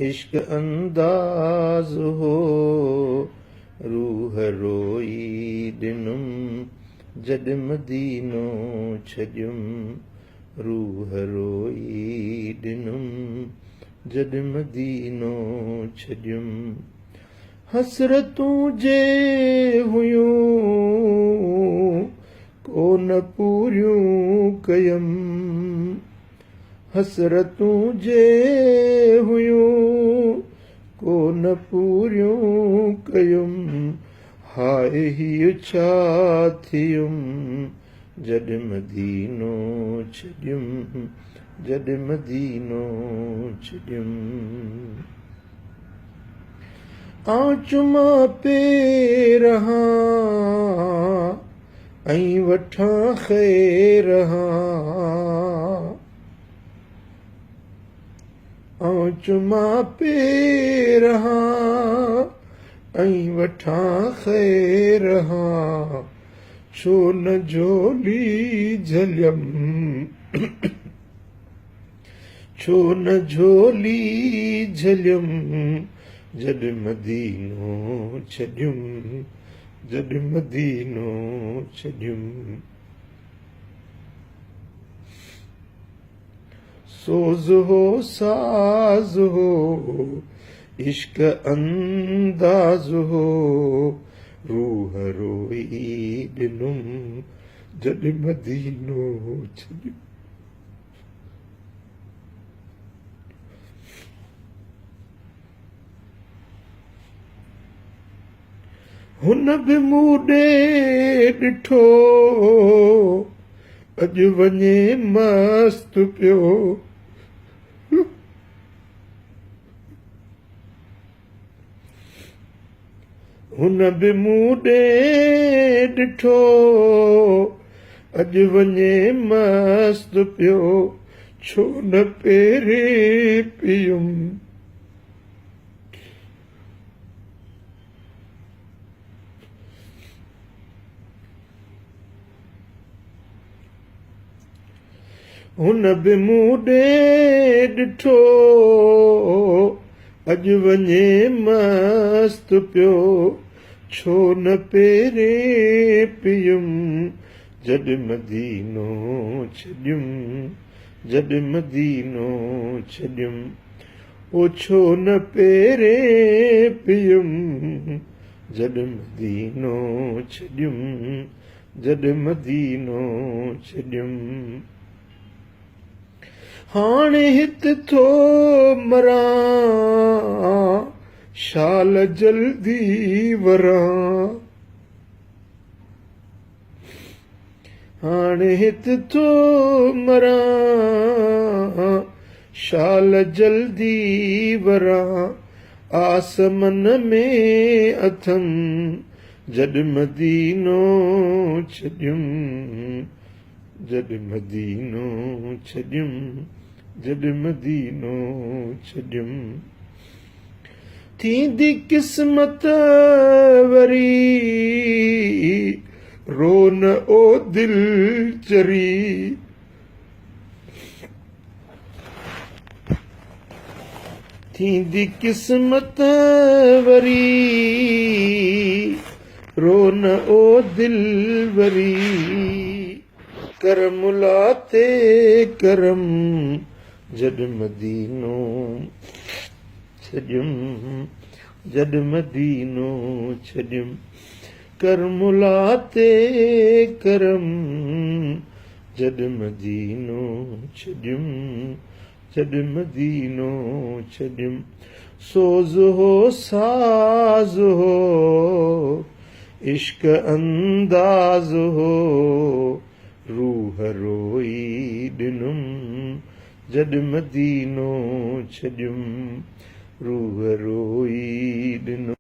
इश्क अंदाज हो रूह रोई ॾिनुम जॾ मदीनो छॾियुम रूह रोई ॾिनुम जॾ मदीनो छॾियुम हसरतूं जे हुयूं कोन पूरियूं कयम हसरतूं जे हुयूं कोन पूरियूं कयुम हाय हीउ छा थियुम जॾ मदीनो छॾियुम जॾ मदीनो छॾियुम आऊं चुमा पे रहां ऐं वठां ख़ैर आऊं चुमा पे रहां ऐं वठां ख़ैर छो न झोली झलियम छो न झोली झलियम जॾ मदीनो छॾियुम जॾ मदीनो छॾियुम सोज़ हो साज़ हो इश्क अंदाज़ हो रूह रोई ॾिनुम जॾ मदीनो छॾियुम हुन बि मूं ॾे ॾिठो अॼु वञे मस्त पियो हुन बि मूं ॾे ॾिठो अॼु वञे मस्त पियो छो न पहिरीं पियुम हुन बि मूं ॾे ॾिठो अॼु वञे मस्त पियो छो न पहिरीं पियुम जॾ मदीनो छॾियुम जॾ मदीनो छॾियुम ओ छो न पहिरीं पियुम जॾ मदीनो छॾियुम जॾ मदीनो छॾियुम हाणे हित थो मरां शाल जल्दी वरां हाणे हित थो मरां शाल जल्दी वरां आसमन में अथम जॾ मदीनो छॾियुम जॾ मदीनो छॾियुम जॾ मदीनो छॾियुम थींदी क़िस्मत वरी रोन ओ दिल चरी थींदी क़िस्मत वरी रोन ओ दिल वरी कर मुलाते करम जॾ मदीनो छॾियुम जॾ मदीनो छॾियुम कर मुलाते करम जॾ मदीनो छॾियुम जॾ मदीनो छॾियुम सोज़ हो साज़ हो इश्क अंदाज़ हो रूह रोई ॾिनुम जॾ मदीनो छॾियुम रूह रोई ॾिनुम